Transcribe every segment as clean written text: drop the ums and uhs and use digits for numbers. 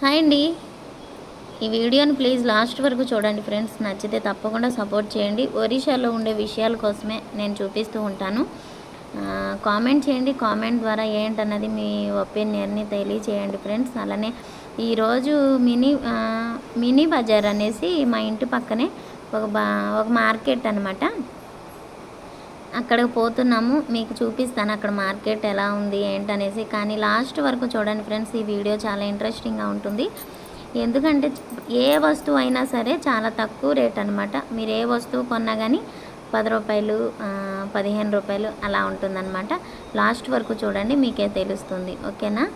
Hi అండి. ఈ వీడియోని ప్లీజ్ లాస్ట్ వరకు చూడండి ఫ్రెండ్స్. నచ్చితే తప్పకుండా సపోర్ట్ చేయండి. ఒరిస్సాలో ఉండే విషయాల కోసమే నేను చూపిస్తూ ఉంటాను. కామెంట్ చేయండి. కామెంట్ ద్వారా ఏంటన్నది మీ ఒపీనియన్ని తెలియచేయండి ఫ్రెండ్స్. అలానే ఈరోజు మినీ బజార్ అనేసి మా ఇంటి పక్కనే ఒక మార్కెట్ అనమాట. అక్కడికి పోతున్నాము. మీకు చూపిస్తాను అక్కడ మార్కెట్ ఎలా ఉంది ఏంటనేసి. కానీ లాస్ట్ వరకు చూడండి ఫ్రెండ్స్. ఈ వీడియో చాలా ఇంట్రెస్టింగ్గా ఉంటుంది. ఎందుకంటే ఏ వస్తువు అయినా సరే చాలా తక్కువ రేట్ అనమాట. మీరు ఏ వస్తువు కొన్నా కానీ 10 రూపాయలు 15 రూపాయలు అలా ఉంటుందన్నమాట. లాస్ట్ వరకు చూడండి, మీకే తెలుస్తుంది. ఓకేనా?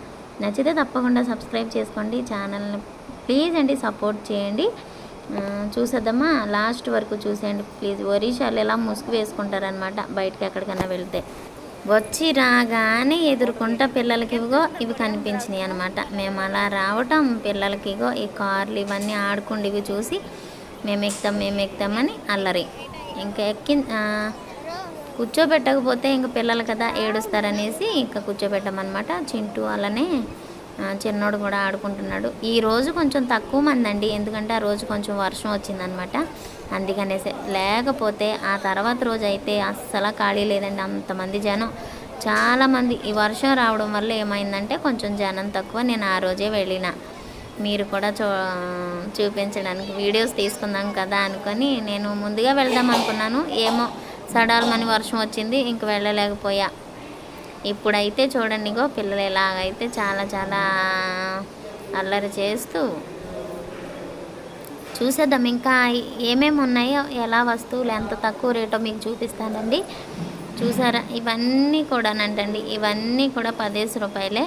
నచ్చితే తప్పకుండా సబ్స్క్రైబ్ చేసుకోండి ఛానల్ని. ప్లీజ్ అండి, సపోర్ట్ చేయండి. చూసేద్దామా? లాస్ట్ వరకు చూసేయండి ప్లీజ్. ఒరిస్సాలు ఎలా ముసుగు వేసుకుంటారనమాట బయటకి ఎక్కడికైనా వెళ్తే. వచ్చి రాగానే ఎదుర్కొంటా పిల్లలకి ఇవి కనిపించినాయి అనమాట. మేము అలా రావటం పిల్లలకి ఈ కార్లు ఇవన్నీ ఆడుకుండేవి చూసి మేము ఎక్కుతామని అల్లరి. ఇంకా కూర్చోబెట్టకపోతే ఇంక పిల్లలు కదా ఏడుస్తారనేసి ఇంకా కూర్చోబెట్టామన్నమాట. చింటూ అలానే చిన్నోడు కూడా ఆడుకుంటున్నాడు. ఈరోజు కొంచెం తక్కువ మంది అండి, ఎందుకంటే ఆ రోజు కొంచెం వర్షం వచ్చిందనమాట. అందుకనేసి, లేకపోతే ఆ తర్వాత రోజు అయితే అస్సలు ఖాళీ లేదండి. అంతమంది జనం, చాలామంది. ఈ వర్షం రావడం వల్ల ఏమైందంటే కొంచెం జనం తక్కువ. నేను ఆ రోజే వెళ్ళిన, మీరు కూడా చూపించడానికి వీడియోస్ తీసుకుందాం కదా అనుకొని నేను ముందుగా వెళ్దాం అనుకున్నాను. ఏమో సడాల్మని వర్షం వచ్చింది, ఇంక వెళ్ళలేకపోయా. ఇప్పుడైతే చూడండి, పిల్లలు ఎలాగైతే చాలా అల్లరి చేస్తూ చూసేద్దాం. ఇంకా ఏమేమి ఉన్నాయో, ఎలా వస్తువులు ఎంత తక్కువ రేటో మీకు చూపిస్తానండి. చూసారా? ఇవన్నీ కూడానంటండి, ఇవన్నీ కూడా 15 రూపాయలే.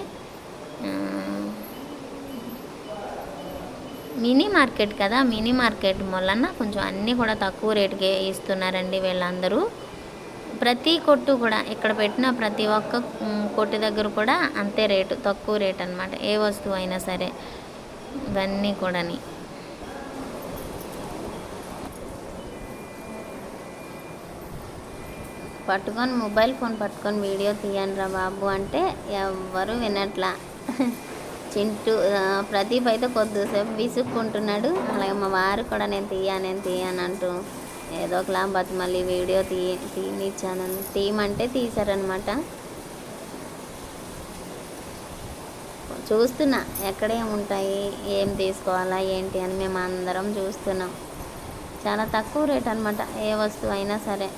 మినీ మార్కెట్ కదా, మినీ మార్కెట్ వలన కొంచెం అన్నీ కూడా తక్కువ రేటుకే ఇస్తున్నారండి వీళ్ళందరూ. ప్రతి కొట్టు కూడా, ఇక్కడ పెట్టిన ప్రతి ఒక్క కొట్టు దగ్గర కూడా అంతే రేటు, తక్కువ రేట్ అనమాట. ఏ వస్తువు అయినా సరే ఇవన్నీ కూడాని. మొబైల్ ఫోన్ పట్టుకొని వీడియో తీయండి రా బాబు అంటే ఎవ్వరు వినట్లా. చింటూ ప్రదీప్ అయితే కొద్దిసేపు విసుక్కుంటున్నాడు. అలాగే మా వారు కూడా నేను తీయను అంటూ ఏదో ఒకలా మళ్ళీ వీడియో తీయనిచ్చాను. తీయమంటే తీశారనమాట. చూస్తున్నా ఎక్కడేముంటాయి, ఏం తీసుకోవాలా ఏంటి అని మేము అందరం చూస్తున్నాం. చాలా తక్కువ రేట్ అనమాట ఏ వస్తువు అయినా సరే.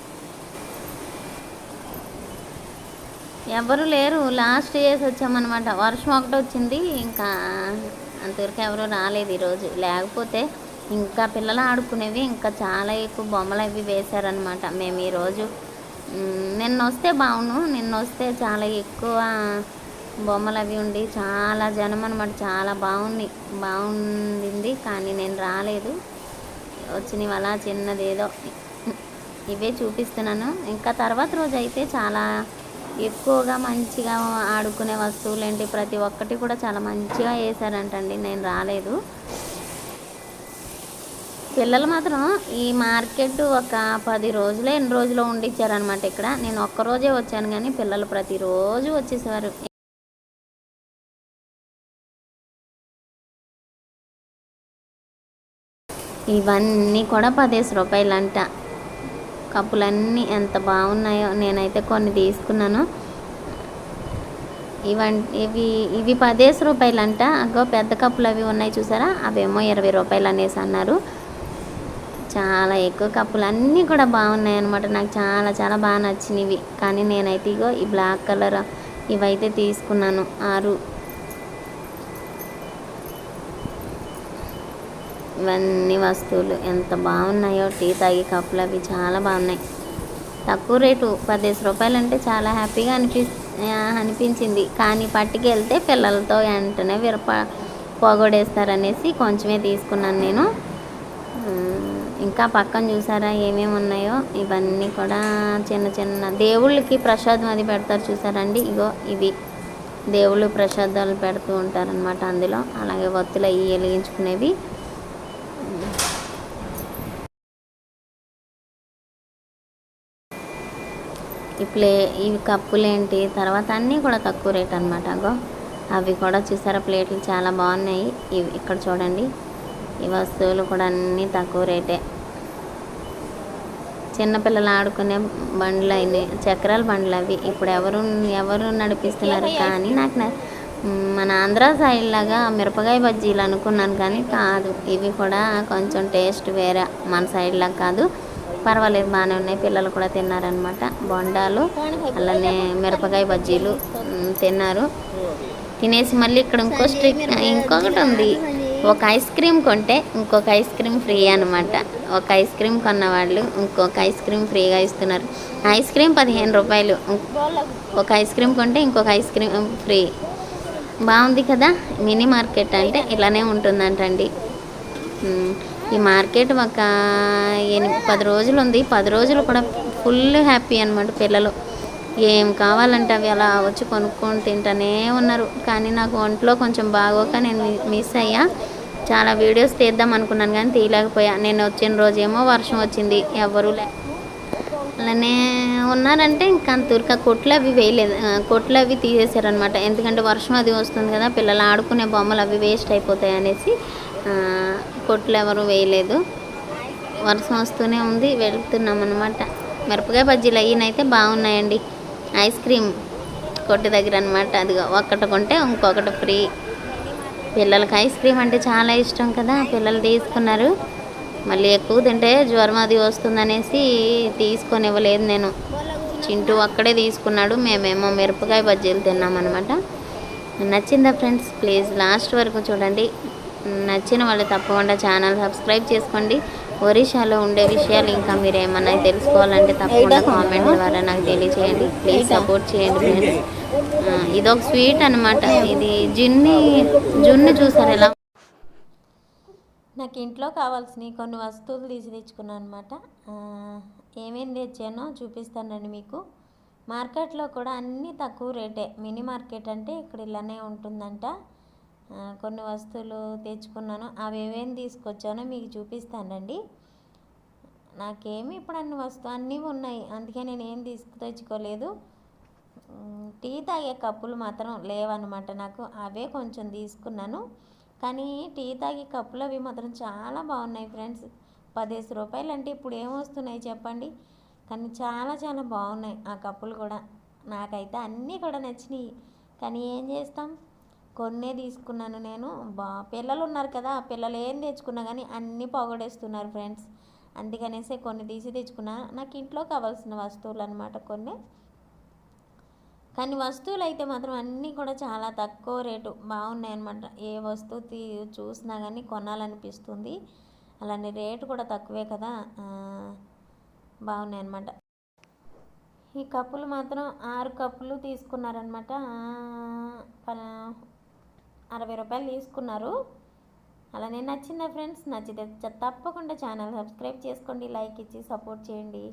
ఎవరు లేరు, లాస్ట్ చేసి వచ్చామన్నమాట. వర్షం ఒకటి వచ్చింది, ఇంకా అంతవరకు ఎవరు రాలేదు ఈరోజు. లేకపోతే ఇంకా పిల్లలు ఆడుకునేవి ఇంకా చాలా ఎక్కువ బొమ్మలు అవి వేశారనమాట. మేము ఈరోజు నిన్న వస్తే నిన్న వస్తే చాలా ఎక్కువ బొమ్మలు అవి ఉండి చాలా జనం అనమాట. చాలా బాగుండింది. కానీ నేను రాలేదు. వచ్చినవి అలా చిన్నదేదో ఇవే చూపిస్తున్నాను. ఇంకా తర్వాత రోజు అయితే చాలా ఎక్కువగా మంచిగా ఆడుకునే వస్తువులు ఏంటి ప్రతి ఒక్కటి కూడా చాలా మంచిగా వేశారంటండి. నేను రాలేదు. పిల్లలు మాత్రం ఈ మార్కెట్ ఒక 10 రోజులు ఎన్ని రోజులు ఉండిచ్చారనమాట ఇక్కడ. నేను ఒక్కరోజే వచ్చాను, కానీ పిల్లలు ప్రతిరోజు వచ్చేసేవారు. ఇవన్నీ కూడా 15 రూపాయలంట. కప్పులన్నీ ఎంత బాగున్నాయో. నేనైతే కొన్ని తీసుకున్నాను. ఇవి 15 రూపాయలంట. పెద్ద కప్పులు అవి ఉన్నాయి చూసారా, అవేమో 20 రూపాయలు అనేసి అన్నారు. చాలా ఎక్కువ కప్పులు అన్నీ కూడా బాగున్నాయి అనమాట. నాకు చాలా బాగా నచ్చినవి. కానీ నేనైతే ఈ బ్లాక్ కలర్ ఇవైతే తీసుకున్నాను 6. ఇవన్నీ వస్తువులు ఎంత బాగున్నాయో. టీ తాగే కప్పులు అవి చాలా బాగున్నాయి. తక్కువ రేటు 15 రూపాయలు అంటే చాలా హ్యాపీగా అనిపించింది. కానీ పట్టుకెళ్తే పిల్లలతో వెంటనే పోగొడేస్తారనేసి కొంచెమే తీసుకున్నాను నేను. ఇంకా పక్కన చూసారా ఏమేమి ఉన్నాయో. ఇవన్నీ కూడా చిన్న దేవుళ్ళకి ప్రసాదం అది పెడతారు చూసారండి. ఇవి దేవుళ్ళు ప్రసాదాలు పెడుతూ ఉంటారనమాట అందులో. అలాగే ఒత్తులు అవి వెలిగించుకునేవి. ఇవి కప్పులేంటి, తర్వాత అన్నీ కూడా తక్కువ రేట్ అనమాట. అవి కూడా చూసారా ప్లేట్లు చాలా బాగున్నాయి. ఇవి ఇక్కడ చూడండి, ఈ వస్తువులు కూడా అన్నీ తక్కువ రేటే. చిన్నపిల్లలు ఆడుకునే బండ్లు అయినాయి, చక్రాల బండ్లు అవి. ఇప్పుడు ఎవరు నడిపిస్తున్నారు కానీ మన ఆంధ్ర సైడ్ లాగా మిరపకాయ బజ్జీలు అనుకున్నాను కానీ కాదు. ఇవి కూడా కొంచెం టేస్ట్ వేరే, మన సైడ్ లాగా కాదు. పర్వాలేదు, బాగానే ఉన్నాయి. పిల్లలు కూడా తిన్నారనమాట. బొండాలు అలానే మిరపకాయ బజ్జీలు తిన్నారు. తినేసి మళ్ళీ ఇక్కడ ఇంకొకటి ఉంది. ఒక ఐస్ క్రీమ్ కొంటే ఇంకొక ఐస్ క్రీమ్ ఫ్రీ అనమాట. ఒక ఐస్ క్రీమ్ కొన్న వాళ్ళు ఇంకొక ఐస్ క్రీమ్ ఫ్రీగా ఇస్తున్నారు. ఐస్ క్రీమ్ 15 రూపాయలు. ఒక ఐస్ క్రీమ్ కొంటే ఇంకొక ఐస్ క్రీమ్ ఫ్రీ. బాగుంది కదా. మినీ మార్కెట్ అంటే ఇలానే ఉంటుందంటండి. ఈ మార్కెట్ ఒక 10 రోజులు ఉంది. 10 రోజులు కూడా ఫుల్ హ్యాపీ అనమాట. పిల్లలు ఏం కావాలంటే అవి అలా వచ్చి కొనుక్కొని తింటూనే ఉన్నారు. కానీ నాకు ఒంట్లో కొంచెం బాగోక నేను మిస్ అయ్యా. చాలా వీడియోస్ తీద్దాం అనుకున్నాను కానీ తీయలేకపోయా. నేను వచ్చిన రోజేమో వర్షం వచ్చింది, ఎవరు అలానే ఉన్నారంటే ఇంకా అంతూరిక కొట్లు అవి వేయలేదు. కొట్లు అవి తీసేశారనమాట. ఎందుకంటే వర్షం అది వస్తుంది కదా, పిల్లలు ఆడుకునే బొమ్మలు అవి వేస్ట్ అయిపోతాయి అనేసి కొట్లు ఎవరు వేయలేదు. వర్షం వస్తూనే ఉంది, వెళ్తున్నాం అనమాట. మిరపకాయ బజ్జీలు అయినైతే బాగున్నాయండి. ఐస్ క్రీమ్ కొట్టు దగ్గర అనమాట. అదిగో ఒక్కటి కొంటే ఇంకొకటి ఫ్రీ. పిల్లలకి ఐస్ క్రీమ్ అంటే చాలా ఇష్టం కదా, పిల్లలు తీసుకున్నారు. మళ్ళీ ఎక్కువ తింటే జ్వరం అది వస్తుందనేసి తీసుకొని ఇవ్వలేదు నేను. చింటూ అక్కడే తీసుకున్నాడు, మేమేమో మిరపకాయ బజ్జీలు తిన్నామన్నమాట. నచ్చిందా ఫ్రెండ్స్? ప్లీజ్ లాస్ట్ వరకు చూడండి. నచ్చిన వాళ్ళు తప్పకుండా ఛానల్ సబ్స్క్రైబ్ చేసుకోండి. ఒరిస్సాలో ఉండే విషయాలు ఇంకా మీరు ఏమన్నా తెలుసుకోవాలంటే తప్పకుండా కామెంట్ ద్వారా నాకు తెలియచేయండి. ప్లీజ్ సపోర్ట్ చేయండి ఫ్రెండ్స్. ఇదొక స్వీట్ అనమాట. ఇది జున్ను చూసారు ఎలా. నాకు ఇంట్లో కావాల్సినవి కొన్ని వస్తువులు తెచ్చుకున్నాను అనమాట. ఏమేమి తెచ్చానో చూపిస్తానండి మీకు. మార్కెట్లో కూడా అన్నీ తక్కువ రేటే. మినీ మార్కెట్ అంటే ఇక్కడ ఇలానే ఉంటుందంట. కొన్ని వస్తువులు తెచ్చుకున్నాను. అవి ఏమేమి తీసుకొచ్చానో మీకు చూపిస్తానండి. నాకేమి ఇప్పుడు అన్నీ ఉన్నాయి, అందుకే నేను ఏం తెచ్చుకోలేదు. టీ తాగే కప్పులు మాత్రం లేవన్నమాట నాకు. అవే కొంచెం తీసుకున్నాను. కానీ టీ తాగే కప్పులు అవి మాత్రం చాలా బాగున్నాయి ఫ్రెండ్స్. 15 రూపాయలు అంటే ఇప్పుడు ఏమొస్తున్నాయి చెప్పండి. కానీ చాలా చాలా బాగున్నాయి ఆ కప్పులు కూడా. నాకైతే అన్నీ కూడా నచ్చినాయి. కానీ ఏం చేస్తాం, కొన్నే తీసుకున్నాను నేను. పిల్లలు ఉన్నారు కదా, పిల్లలు ఏం తెచ్చుకున్నా కానీ అన్నీ పొగడేస్తున్నారు ఫ్రెండ్స్. అందుకనేసి కొన్ని తెచ్చుకున్నా. నాకు ఇంట్లో కావాల్సిన వస్తువులు అనమాట కొన్ని. కానీ వస్తువులు అయితే మాత్రం అన్నీ కూడా చాలా తక్కువ రేటు బాగున్నాయి అన్నమాట. ఏ వస్తువు చూసినా కానీ కొనాలనిపిస్తుంది. అలానే రేటు కూడా తక్కువే కదా, బాగున్నాయి అన్నమాట. ఈ కప్పులు మాత్రం 6 కప్పులు తీసుకున్నారనమాట. 60 రూపాయలు తీసుకున్నారు. అలానే నచ్చిందా ఫ్రెండ్స్? నచ్చితే తప్పకుండా ఛానల్ సబ్స్క్రైబ్ చేసుకోండి, లైక్ ఇచ్చి సపోర్ట్ చేయండి.